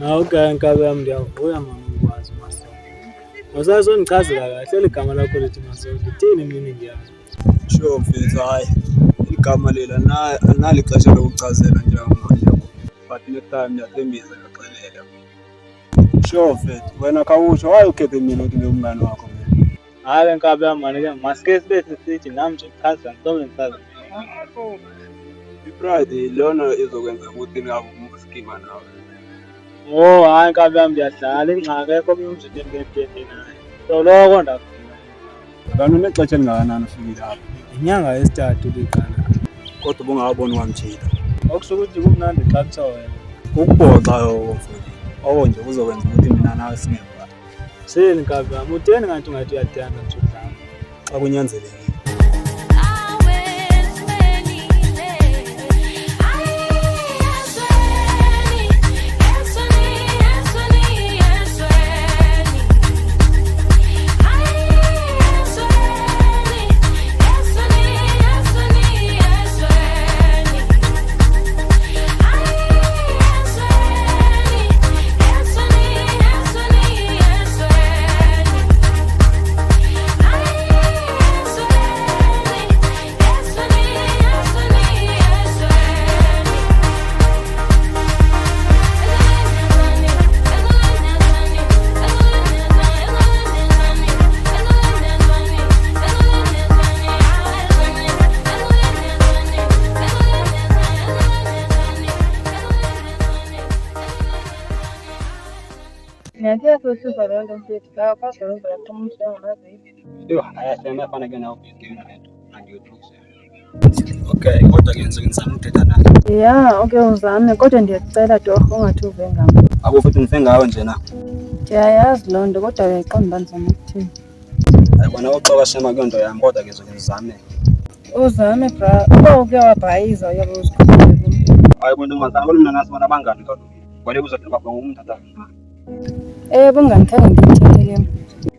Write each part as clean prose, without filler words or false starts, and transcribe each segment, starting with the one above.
Okay, nkabi yami ndiyavuya mama ukwazi Masondo. Awusazondichazela kahle eli gama lakho lithi Masondo. Lithini mina ngiyazi? Sure mfethu, hayi igama lela nalixesha lokuchazela njengamanje, but next time ndiyathembisa ngiyaxelela. Sure mfethu, wena khawusho waye ukhethe mina ukuthi ngumngane wakho. Hayi nkabi yami manje masike sibe sisithi nami nje ngichaza ngizobe ngichaza. I-pride lona izokwenza ukuthi ningavumi ukuskima nawe. Oh hayi nkabi yami ndiyadlala ingxaki ekho umzini ngedede naye. So lokho ndakufuna. Kanti unexesha elingakanani ufikile apha? Inyanga yesithathu liqala. Kodwa ubungaboni wamtshila. Okusho ukuthi kumnandi xa kuthiwa wena. Ukuboxa yoko mfethu. Oko nje kuzokwenza ukuthi mina nawe singevani. Sini nkabi yami utheni ngathi ungathi uyathanda nje udlala. Xa kunyanzelekile. Ngiyatheka sosiza loo nto mfethu, ngaphandle kwemvela kumuntu angamaziyo. Yho, ayasema yafanele nawe ubhizinisi lento. Angiyothukusela. Okay, kodwa ke ngizama ukuthetha naye. Ya, okay uzame kodwa ndiyakucela torho ungathi uve ngam. Abo futhi ngife ngawe nje na. Ndiyayazi loo nto kodwa uyayiqonda uba ndizama ukuthini. Ayibona uxoka shema kuyonto yami kodwa ke ngizame. Uzame bra, uba uke wabhayiza uyabe uzikhuphile kumntu. Ayibona manje mina nasibona abangani kodwa. Kwale kuzothi baba ngumuntu tata. Bungandikhange ngithethe ke.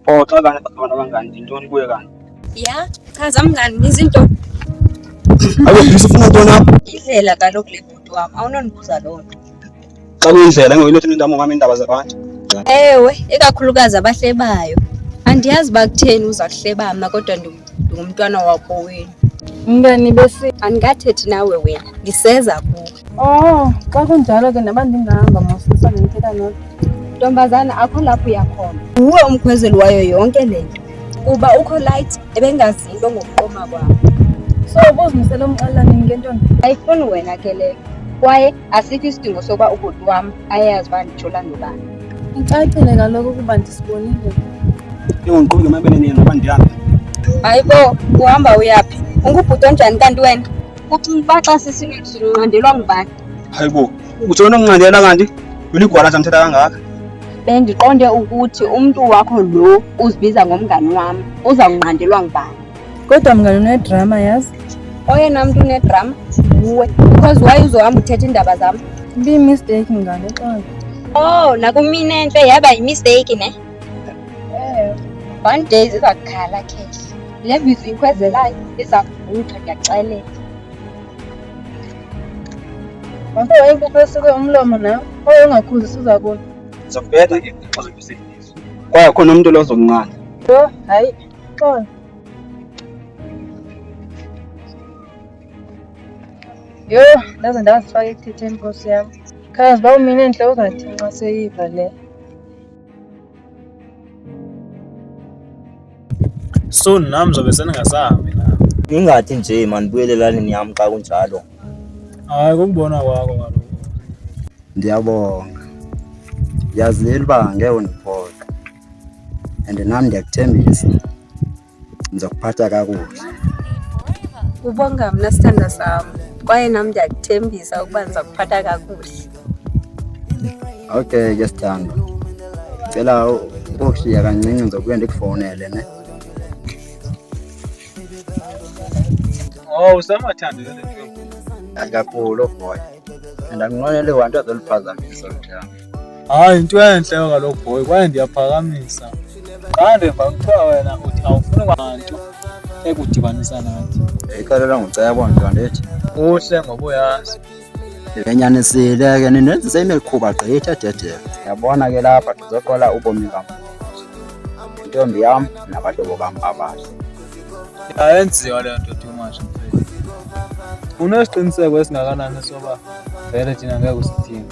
Oh, xa kanye abantu abangani intoni kuye kanti? Ya, chaza mngani izinto. Abo ngifuna ntoni apha? Indlela kaloku le bhuti wami awunondibuza loo nto. Xa kuyindlela ngoyilethe indaba ngami indaba zabantu. Ewe, ikakhulukazi abahlebayo. Andiyazi uba kutheni uza kuhleba mna kodwa ndingumntwana wakho wenu. Mngani besi. Andingathethi nawe wena, ndiseza kuwe. Oh, xa kunjalo ke naba ndingahamba mosisa ndithetha nawe. Ntombazana akho lapho uyakhona. Uwe umkhwezeli wayo yonke le nto. Kuba ukho light ebengazinto ngokuqoma kwakho. So ubuzimisela umxelela nini ngentombi? Ayifuni wena ke leyo. Kwaye asikho isidingo sokuba ubhuti wam ayazi uba nditshola nobani. Icacile kaloku ukuba ndisibonile. Ngiqhubeke mabene nini noba ndihambe. Hayibo, uhamba uyaphi? Ungubhuti onjani kanti wena? Ucinga uba xa sisinqandelwa ngubani? Hayibo, utshona ukunqandela kanti? Uligwala samthetha kangaka. Bendiqonde ukuthi umntu wakho lo uzibiza ngomngani wam uza kunqandelwa ngubani. Kodwa mngani unedrama yazi? Oyena mntu unedrama nguwe because waye uzohamba uthetha iindaba zam. Mistake mngani exolo. Oh, nakumina entle yaba yimistake ne? One day iza kukhala khehla. Le mbizo ikhwezelayo iza kuvuthwa ndiyaxelela. Mase wayenkukhu esuke umlomo nawe, ungakhuzi sizabona. Ngizokubetha ke xa uzokusetyenziswa. Kwaye khona umuntu lo ozokunqanda. Yho, hayi, xolo. Yho, ndaze ndazifaka ekuthetheni nkosi yam. Khazi uba umine entle uzathi nxa seyiva le. Soon nami zobe seningasahambi la. Ingathi nje manibuyelelane yami xa kunjalo. Hayi kumbona kwakho kaloku. Ndiyabonga. Yazile uba ngeke undiphoxe. And nami ndiyakuthembisa. Ngizokuphatha kakuhle. Ubonga mna sithanda sam. Kwaye nami ndiyakuthembisa ukuba ndiza kuphatha kakuhle. Okay ke sithando. Cela ukushiya kancinci ngizobuye ndikufowunele ne. Oh, usamathanda le nto. Akakhulu boy. And anginqwenele kwanto azoliphazamisa njalo. Hayi into enhle kaloku boy, kwaye ndiyaphakamisa. Xa ndemva kuthiwa wena uthi awufuni kwanto ekudibanisa nathi. Ikhalela ngicebo nje andithi. Kuhle ngoba uyazi. Benyanisile ke ninenze imikhuba gqitha dede. Yabona ke lapha ndizoqola ubomi bam. Intombi yam nabahlobo bam abahle. Ayenziwa le nto too much mfethu. Unesiqiniseko esingakanani soba vele thina ngeke usithini?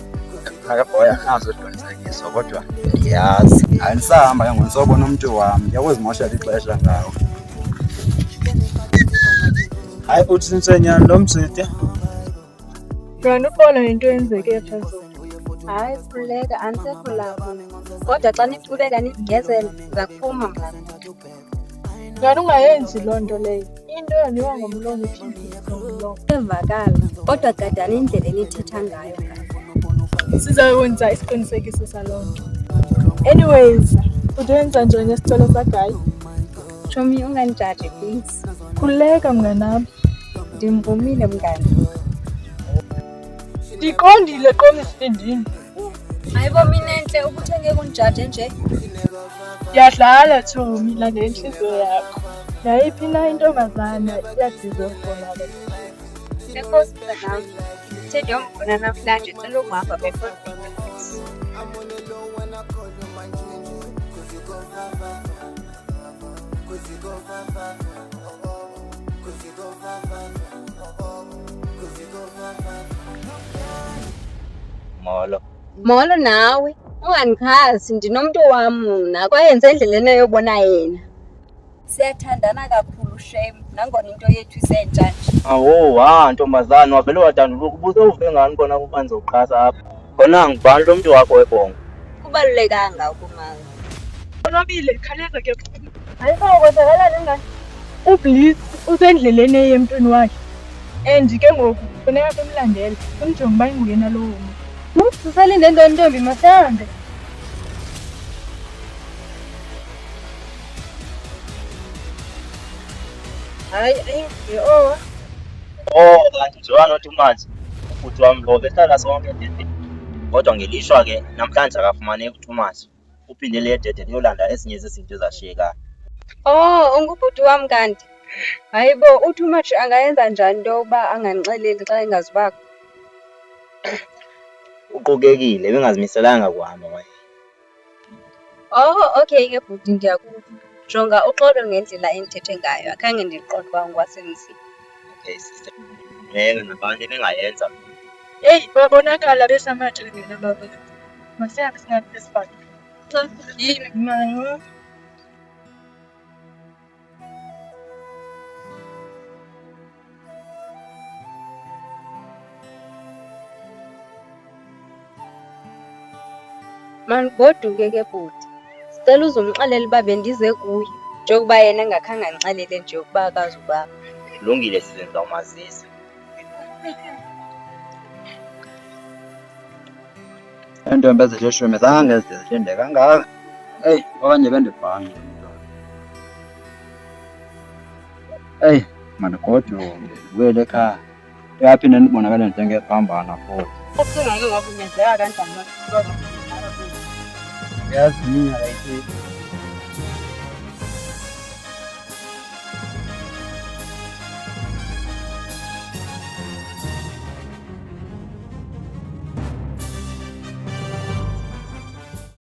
Akabhoya nazo isiqinisekiso kodwa ndiyazi. Andisahamba ke ngosobona umuntu wami. Ndiyakuzimoshela ixesha ngawo. Hayi uthi nsenyani lo msitya. Kanti ubona into yenzeke phezulu. Hayi Khuleka, andisekho lapho. Kodwa xa niqhubeka nigezela ndiza kuphuma mna. Kanti ungayenzi loo nto leyo. Into yenziwa ngomlomo iphinde ngomlomo. Iyavakala, kodwa gadani indlela enithetha ngayo. Sizakwenza isiqinisekiso saloo nto. Anyways, udenza njani isicelo sagayi? Chomi, unganijaji please. Khuleka mnganami. Ndimvumile mngani. Ndiqondile qomisindini. Hayibo mina enhle ukuthi ngeke unijaje nje. Yadlala Thomi la ngenhliziyo yakho. Yayiphi na intombazana iyadizwe khona le. Enkosi mntanami. Ngithe ndiyombona namhlanje cela ukuhamba before Molo nawe, unganikhazi ndinomuntu wami mna kwayenze endleleni eyobona yena. Siyathandana kakhulu shame, nangona into yethu isentsha nje. Awo ntombazana wavele wadanduluka ubusewuve ngani kona kuba ndizoqhasa apha. Khona ngubani lo mntu wakho webhongo? Kubalulekanga ukumazi. Onwabile khaleza ke. Hayi kwenzakala ngani? Ubliss usendleleni eyemntwini wakhe. And ke ngoku funeka kumlandela. Umjonge uba inguyena lowo muntu. Sisalinde ntombi masambe. Hayi oh. Kanti njengoba nothi manje ubhuti wami lo behlala sonke ededeni. Kodwa ngelishwa ke namhlanje akafumaneki uThomas. Uphindele ededeni uyolanda ezinye izinto ezashiyekayo. Ungubhuti wami kanti. Hayibo uThomas angayenza njani into yokuba anganixeleli xa engazibakho? Uqokekile bengazimiselanga kuhamba manje. Okay ke bhuti ndiyakuva. Jonga uxolo ngendlela endithethe ngayo. Akhange ndiqonde uba ungwasemzini. Okay sister. Nabantu bengayenza. Hey, babonakala besamathengena baba. Masiyabe singathi isifaka. Yini manje? Manigoduke ke bhuti. Sicela uzumxelela uba bendize kuye. Njengokuba yena engakhange andixelele nje ukuba akazubakho. Kulungile sizenza umazisa. Intombi ezilishumi zange zizinde kangaka. Hey, okanye bendibhanga. Hey, manigoduke ubuyele ekhaya. Uyaphinde ndibonakale njengephambana futhi. Usingake wabunyezeka kanjani? Yazi iminyaka